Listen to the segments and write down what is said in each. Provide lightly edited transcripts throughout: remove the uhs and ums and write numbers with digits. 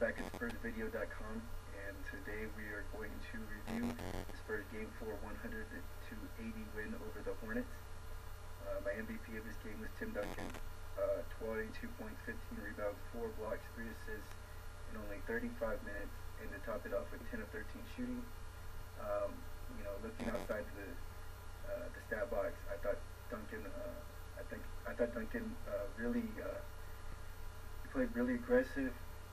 back at SpursVideo.com, and today we are going to review the Spurs Game 4 100-80 win over the Hornets. My MVP of this game was Tim Duncan. 22 points, 15 rebounds, 4 blocks, 3 assists in only 35 minutes, and to top it off with 10 of 13 shooting. Looking outside the stat box, I thought Duncan really played really aggressive,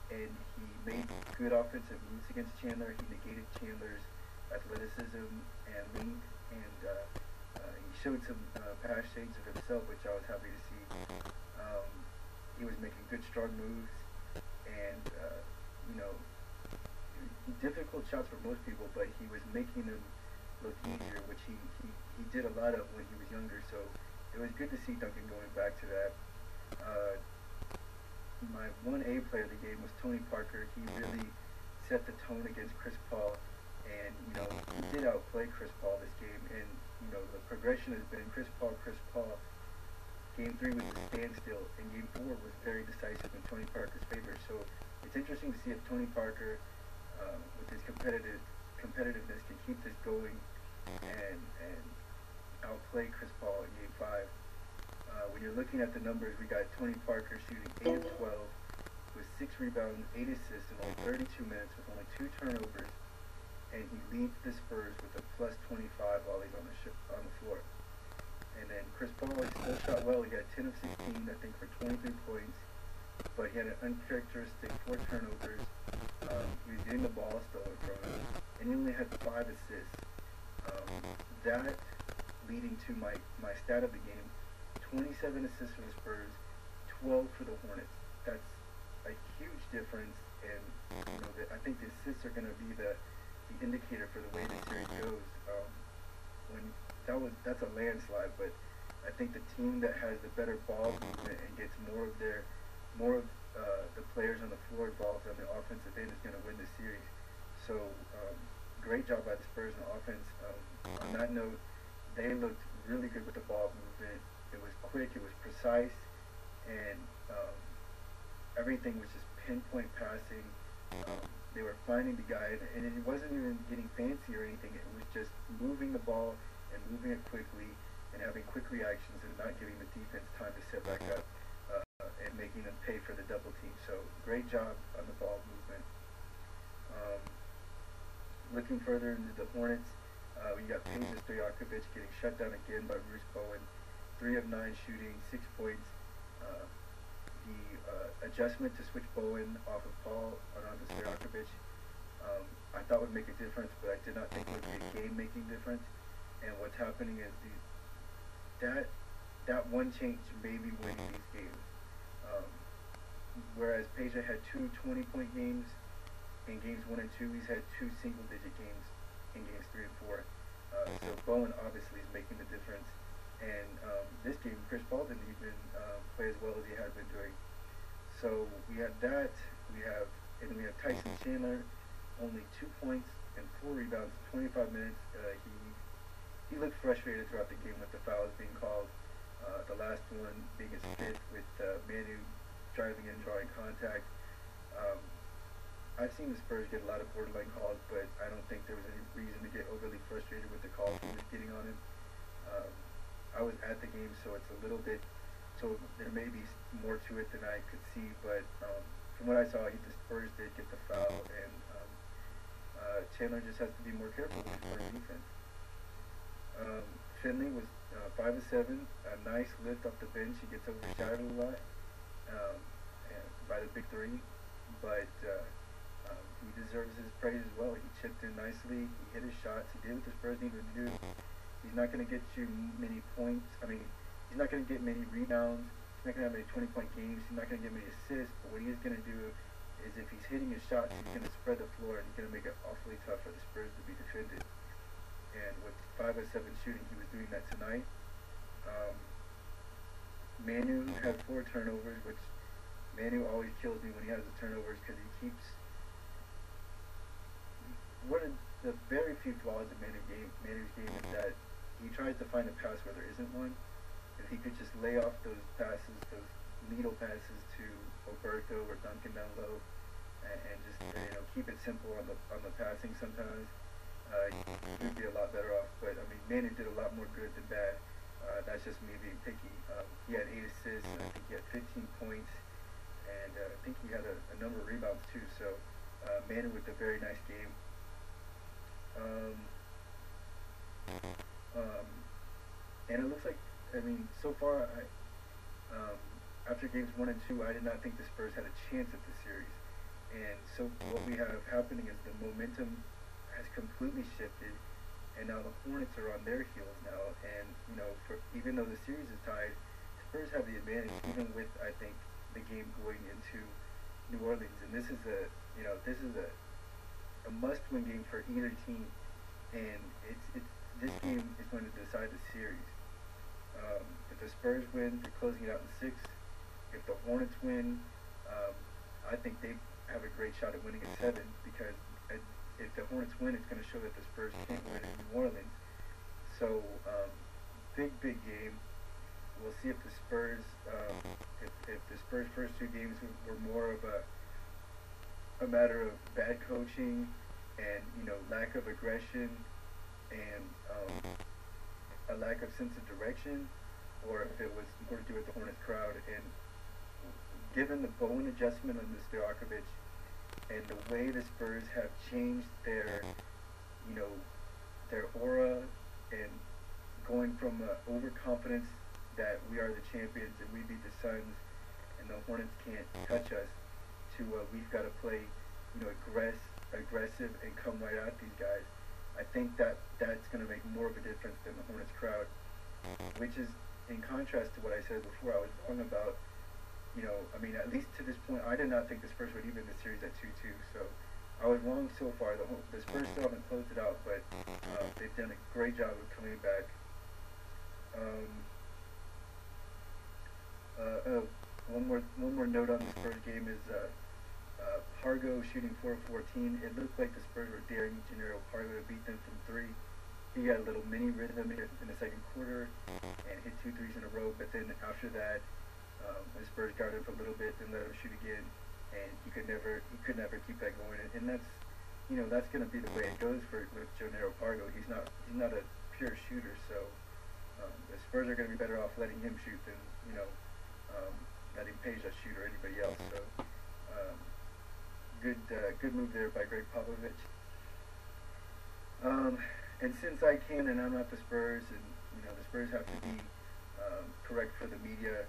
and he made good offensive moves against Chandler. He negated Chandler's athleticism and length, and he showed some past shades of himself, which I was happy to see. He was making good, strong moves, and difficult shots for most people, but he was making them look easier, which he did a lot of when he was younger. So it was good to see Duncan going back to that. My 1A player of the game was Tony Parker. He really set the tone against Chris Paul, and he did outplay Chris Paul this game. And the progression has been Chris Paul. Game 3 was a standstill, and Game 4 was very decisive in Tony Parker's favor. So it's interesting to see if Tony Parker, with his competitiveness, can keep this going and outplay Chris Paul in Game 5. When you're looking at the numbers, we got Tony Parker shooting 8 of 12 with 6 rebounds, 8 assists in only 32 minutes with only 2 turnovers, and he leads the Spurs with a plus 25 while he's on the floor. And then Chris Paul still shot well. He had 10 of 16, I think, for 23 points, but he had an uncharacteristic 4 turnovers. He was getting the ball stolen from him, and he only had 5 assists. That leading to my stat of the game: 27 assists for the Spurs, 12 for the Hornets. That's a huge difference, and I think the assists are going to be the indicator for the way the series goes. That's a landslide, but I think the team that has the better ball movement and gets more of the players on the floor involved on the offensive end is going to win the series. So great job by the Spurs on offense. On that note, they looked really good with the ball movement. It was quick, it was precise, and everything was just pinpoint passing. They were finding the guy, and it wasn't even getting fancy or anything. It was just moving the ball and moving it quickly and having quick reactions and not giving the defense time to set back up and making them pay for the double team. So great job on the ball movement. Looking further into the Hornets, we got Peja Stojakovic getting shut down again by Bruce Bowen. 3 of 9 shooting, 6 points. The adjustment to switch Bowen off of Paul onto Stojakovic, I thought would make a difference, but I did not think it would be a game-making difference. And what's happening is that one change may be winning these games. Whereas Peja had 2 20-point games in games 1 and 2, he's had 2 single-digit games in games 3 and 4. So Bowen obviously is making the difference. And this game, Chris Paul didn't even play as well as he had been doing. So we had that. We have Tyson Chandler, only 2 points and 4 rebounds in 25 minutes. He looked frustrated throughout the game with the fouls being called. The last one being his 5th with Manu driving in, drawing contact. I've seen the Spurs get a lot of borderline calls, but I don't think there was any reason to get overly frustrated with the calls he was getting on him. I was at the game, so it's a little bit, so there may be more to it than I could see, but from what I saw, the Spurs did get the foul, and Chandler just has to be more careful with his first defense. Finley was 5 of 7, a nice lift off the bench. He gets overshadowed a lot by the big 3, but he deserves his praise as well. He chipped in nicely, he hit his shots, he did what the Spurs needed to do. He's not going to get you many points. He's not going to get many rebounds. He's not going to have many 20-point games. He's not going to get many assists. But what he is going to do is, if he's hitting his shots, he's going to spread the floor, and he's going to make it awfully tough for the Spurs to be defended. And with 5 of 7 shooting, he was doing that tonight. Manu had 4 turnovers, which Manu always kills me when he has the turnovers, because he keeps... One of the very few flaws in Manu's game is that he tries to find a pass where there isn't one. If he could just lay off those passes, those needle passes to Roberto or Duncan down low, and just keep it simple on the passing sometimes. You'd be a lot better off. But I mean, Manu did a lot more good than bad. That's just me being picky. He had 8 assists. And I think he had 15 points, and I think he had a number of rebounds too. So Manu with a very nice game. Um, um, and it looks like, I mean, so far, after games 1 and 2, I did not think the Spurs had a chance at the series. And so what we have happening is the momentum has completely shifted, and now the Hornets are on their heels now. And even though the series is tied, Spurs have the advantage, even with, I think, the game going into New Orleans. And this is a must-win game for either team, and this game is going to decide the series. If the Spurs win, they're closing it out in 6. If the Hornets win, I think they have a great shot at winning in 7, because if the Hornets win, it's going to show that the Spurs can't win in New Orleans. So, big game. We'll see if the Spurs, if the Spurs' first 2 games were more of a matter of bad coaching and lack of aggression and a lack of sense of direction, or if it was more to do with the Hornets crowd. And given the Bowen adjustment on the Stojakovic and the way the Spurs have changed their aura, and going from overconfidence that we are the champions and we beat the Suns and the Hornets can't touch us, to we've got to play aggressive and come right at these guys. I think that's going to make more of a difference than the Hornets crowd, which is in contrast to what I said before. I was wrong about, I mean, at least to this point, I did not think the Spurs would even the series at 2-2. So I was wrong so far. The Spurs still haven't closed it out, but they've done a great job of coming back. One more note on the Spurs game is Pargo shooting 4 of 14. It looked like the Spurs were daring Jannero Pargo to beat them from 3. He got a little mini rhythm in the second quarter and hit 2 threes in a row. But then after that, the Spurs guarded for a little bit and let him shoot again, and he could never keep that going. And that's going to be the way it goes with Jannero Pargo. He's not a pure shooter, so the Spurs are going to be better off letting him shoot than letting Peja shoot or anybody else. So good move there by Greg Popovich. And since I can, and I'm not the Spurs, and the Spurs have to be correct for the media,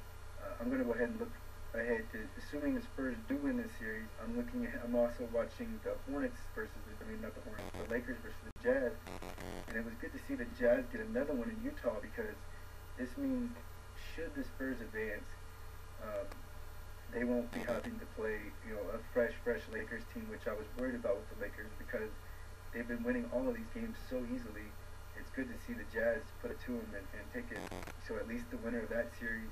I'm going to go ahead and look ahead to, assuming the Spurs do win this series. I'm also watching the Hornets not the Hornets, the Lakers versus the Jazz, and it was good to see the Jazz get another one in Utah, because this means, should the Spurs advance, they won't be having to play a fresh Lakers team, which I was worried about with the Lakers, because they've been winning all of these games so easily. It's good to see the Jazz put it to them and take it. So at least the winner of that series,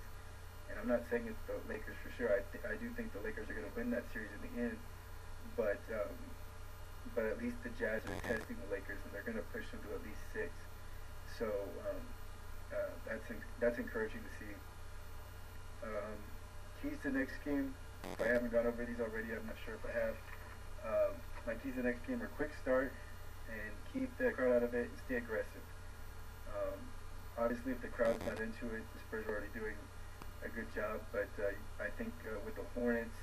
and I'm not saying it's the Lakers for sure. I do think the Lakers are going to win that series in the end, but at least the Jazz are testing the Lakers, and they're going to push them to at least 6. So that's encouraging to see. Keys to the next game, if I haven't gone over these already, I'm not sure if I have. My keys to the next game are quick start, and keep the crowd out of it, and stay aggressive. Obviously, if the crowd's not into it, the Spurs are already doing a good job, but I think with the Hornets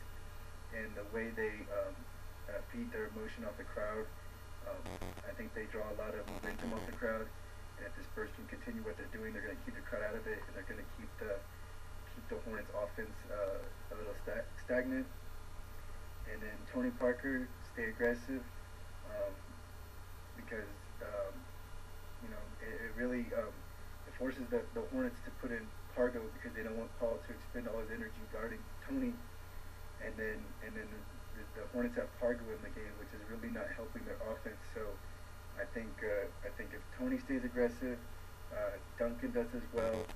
and the way they feed their emotion off the crowd, I think they draw a lot of momentum off the crowd, and if the Spurs can continue what they're doing, they're going to keep the crowd out of it, and they're going to keep the Hornets offense a little stagnant. And then Tony Parker, stay aggressive, because it really it forces the Hornets to put in Pargo, because they don't want Paul to expend all his energy guarding Tony, and then the Hornets have Pargo in the game, which is really not helping their offense. So I think if Tony stays aggressive, Duncan does as well,